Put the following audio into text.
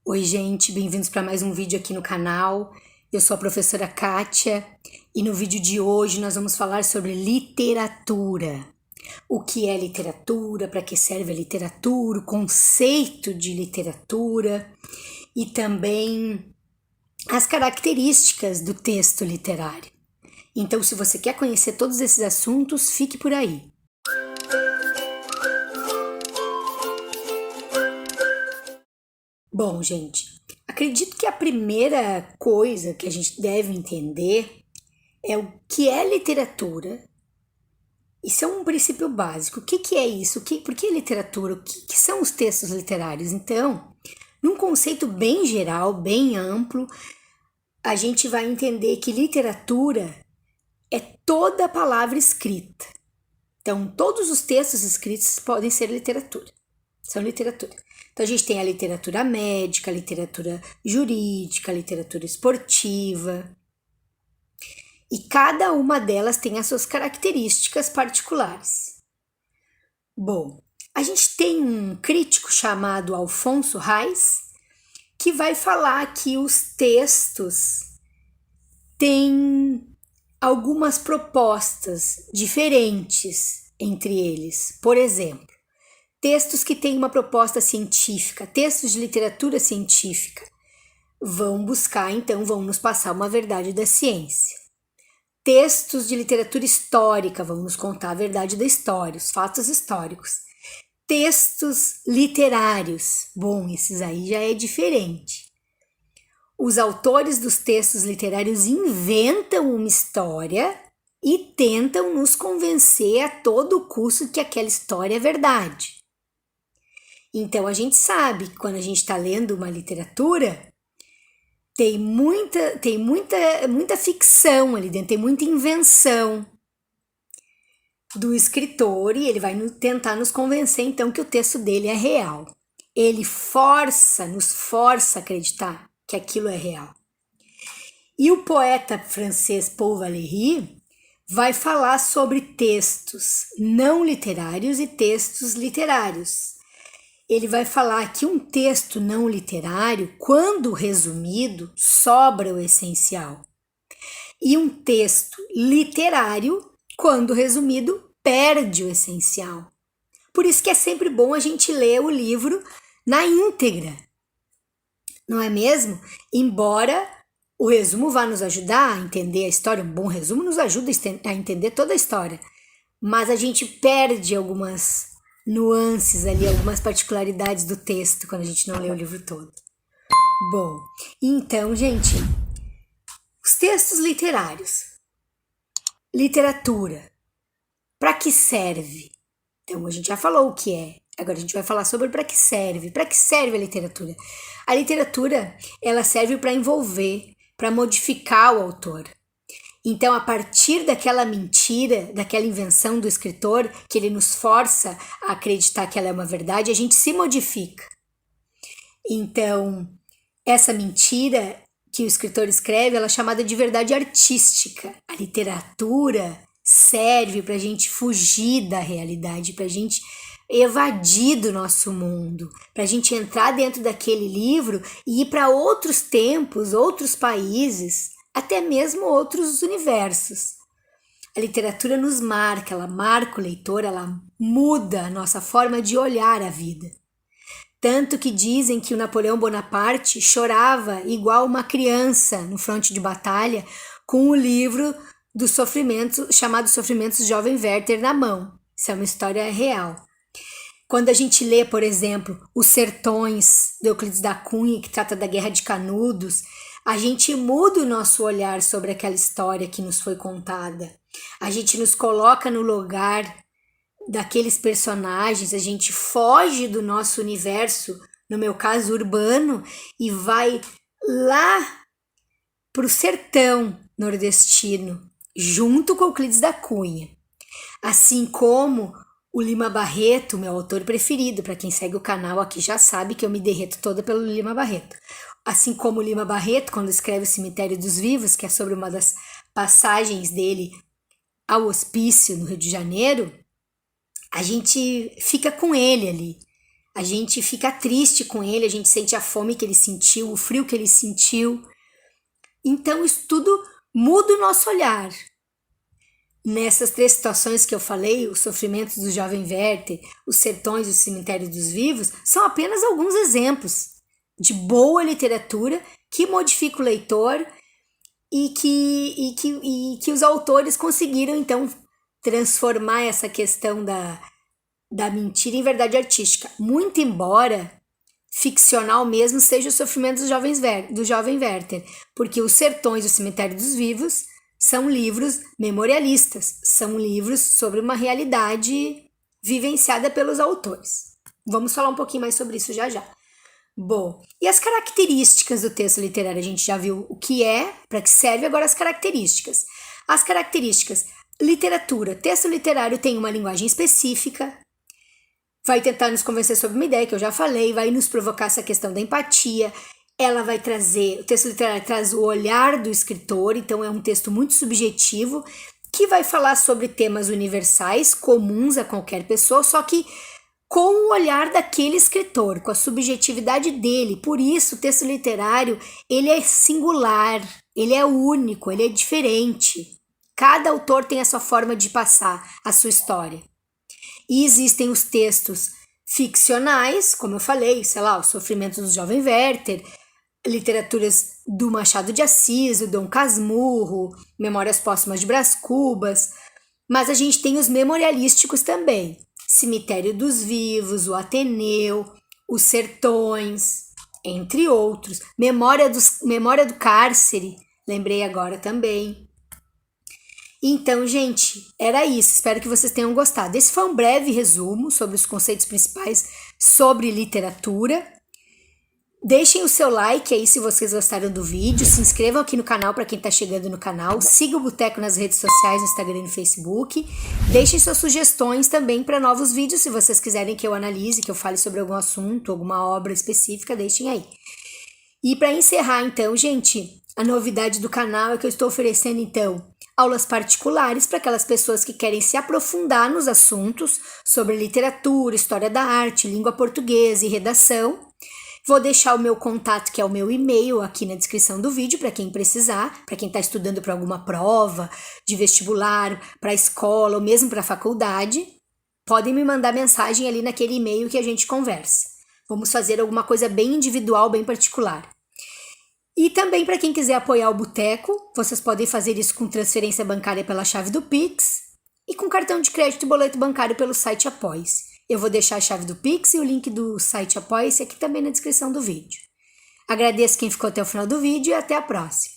Oi, gente, bem-vindos para mais um vídeo aqui no canal. Eu sou a professora Kátia e no vídeo de hoje nós vamos falar sobre literatura. O que é literatura, para que serve a literatura, o conceito de literatura e também as características do texto literário. Então, se você quer conhecer todos esses assuntos, fique por aí. Bom, gente, acredito que a primeira coisa que a gente deve entender é o que é literatura. Isso é um princípio básico. O que é isso? Por que literatura? O que são os textos literários? Então, num conceito bem geral, bem amplo, a gente vai entender que literatura é toda a palavra escrita. Então, todos os textos escritos podem ser literatura. São literatura. Então, a gente tem a literatura médica, a literatura jurídica, a literatura esportiva. E cada uma delas tem as suas características particulares. Bom, a gente tem um crítico chamado Alfonso Reis, que vai falar que os textos têm algumas propostas diferentes entre eles. Por exemplo, textos que têm uma proposta científica, textos de literatura científica, vão nos passar uma verdade da ciência. Textos de literatura histórica vão nos contar a verdade da história, os fatos históricos. Textos literários, bom, esses aí já é diferente. Os autores dos textos literários inventam uma história e tentam nos convencer a todo custo que aquela história é verdade. Então, a gente sabe que quando a gente está lendo uma literatura, tem muita ficção ali dentro, tem muita invenção do escritor e ele vai tentar nos convencer, então, que o texto dele é real. Ele nos força a acreditar que aquilo é real. E o poeta francês Paul Valéry vai falar sobre textos não literários e textos literários. Ele vai falar que um texto não literário, quando resumido, sobra o essencial. E um texto literário, quando resumido, perde o essencial. Por isso que é sempre bom a gente ler o livro na íntegra, não é mesmo? Embora o resumo vá nos ajudar a entender a história, um bom resumo nos ajuda a entender toda a história, mas a gente perde algumas nuances ali, algumas particularidades do texto quando a gente não lê o livro todo. Bom, então, gente, os textos literários, literatura, para que serve? Então, a gente já falou o que é, agora a gente vai falar sobre para que serve. Para que serve a literatura? A literatura, ela serve para envolver, para modificar o autor. Então, a partir daquela mentira, daquela invenção do escritor, que ele nos força a acreditar que ela é uma verdade, a gente se modifica. Então, essa mentira que o escritor escreve, ela é chamada de verdade artística. A literatura serve para a gente fugir da realidade, para a gente evadir do nosso mundo, para a gente entrar dentro daquele livro e ir para outros tempos, outros países, até mesmo outros universos. A literatura nos marca, ela marca o leitor, ela muda a nossa forma de olhar a vida. Tanto que dizem que o Napoleão Bonaparte chorava igual uma criança no fronte de batalha com o livro do sofrimento, chamado Sofrimentos do Jovem Werther na mão. Isso é uma história real. Quando a gente lê, por exemplo, Os Sertões, de Euclides da Cunha, que trata da Guerra de Canudos, a gente muda o nosso olhar sobre aquela história que nos foi contada. A gente nos coloca no lugar daqueles personagens, a gente foge do nosso universo, no meu caso urbano, e vai lá para o sertão nordestino, junto com Euclides da Cunha. Assim como o Lima Barreto, meu autor preferido, para quem segue o canal aqui já sabe que eu me derreto toda pelo Lima Barreto. Assim como o Lima Barreto, quando escreve O Cemitério dos Vivos, que é sobre uma das passagens dele ao hospício no Rio de Janeiro, a gente fica com ele ali. a gente fica triste com ele, a gente sente a fome que ele sentiu, o frio que ele sentiu. Então isso tudo muda o nosso olhar. Nessas 3 situações que eu falei, os sofrimentos do jovem Werther, os sertões e o cemitério dos vivos, são apenas alguns exemplos de boa literatura que modifica o leitor e que os autores conseguiram, então, transformar essa questão da mentira em verdade artística. Muito embora ficcional mesmo seja o sofrimento do jovem Werther, porque Os Sertões e o Cemitério dos Vivos são livros memorialistas, são livros sobre uma realidade vivenciada pelos autores. Vamos falar um pouquinho mais sobre isso já já. Bom, e as características do texto literário? A gente já viu o que é, para que serve, agora as características. As características: literatura. Texto literário tem uma linguagem específica, vai tentar nos convencer sobre uma ideia que eu já falei, vai nos provocar essa questão da empatia. Ela vai trazer, o texto literário traz o olhar do escritor, então é um texto muito subjetivo, que vai falar sobre temas universais, comuns a qualquer pessoa, só que com o olhar daquele escritor, com a subjetividade dele. Por isso, o texto literário, ele é singular, ele é único, ele é diferente. Cada autor tem a sua forma de passar a sua história. E existem os textos ficcionais, como eu falei, sei lá, Os Sofrimentos do Jovem Werther, literaturas do Machado de Assis, o Dom Casmurro, Memórias Póstumas de Brás Cubas, mas a gente tem os memorialísticos também, Cemitério dos Vivos, o Ateneu, Os Sertões, entre outros, Memória do Cárcere, lembrei agora também. Então, gente, era isso, espero que vocês tenham gostado. Esse foi um breve resumo sobre os conceitos principais sobre literatura. Deixem o seu like aí se vocês gostaram do vídeo, se inscrevam aqui no canal para quem está chegando no canal, siga o Boteco nas redes sociais, no Instagram e no Facebook, deixem suas sugestões também para novos vídeos, se vocês quiserem que eu analise, que eu fale sobre algum assunto, alguma obra específica, deixem aí. E para encerrar então, gente, a novidade do canal é que eu estou oferecendo então aulas particulares para aquelas pessoas que querem se aprofundar nos assuntos sobre literatura, história da arte, língua portuguesa e redação. Vou deixar o meu contato, que é o meu e-mail, aqui na descrição do vídeo, para quem precisar, para quem está estudando para alguma prova de vestibular, para a escola ou mesmo para a faculdade. Podem me mandar mensagem ali naquele e-mail que a gente conversa. Vamos fazer alguma coisa bem individual, bem particular. E também para quem quiser apoiar o Boteco, vocês podem fazer isso com transferência bancária pela chave do Pix e com cartão de crédito e boleto bancário pelo site Apoie-se. Eu vou deixar a chave do Pix e o link do site Apoie-se aqui também na descrição do vídeo. Agradeço quem ficou até o final do vídeo e até a próxima.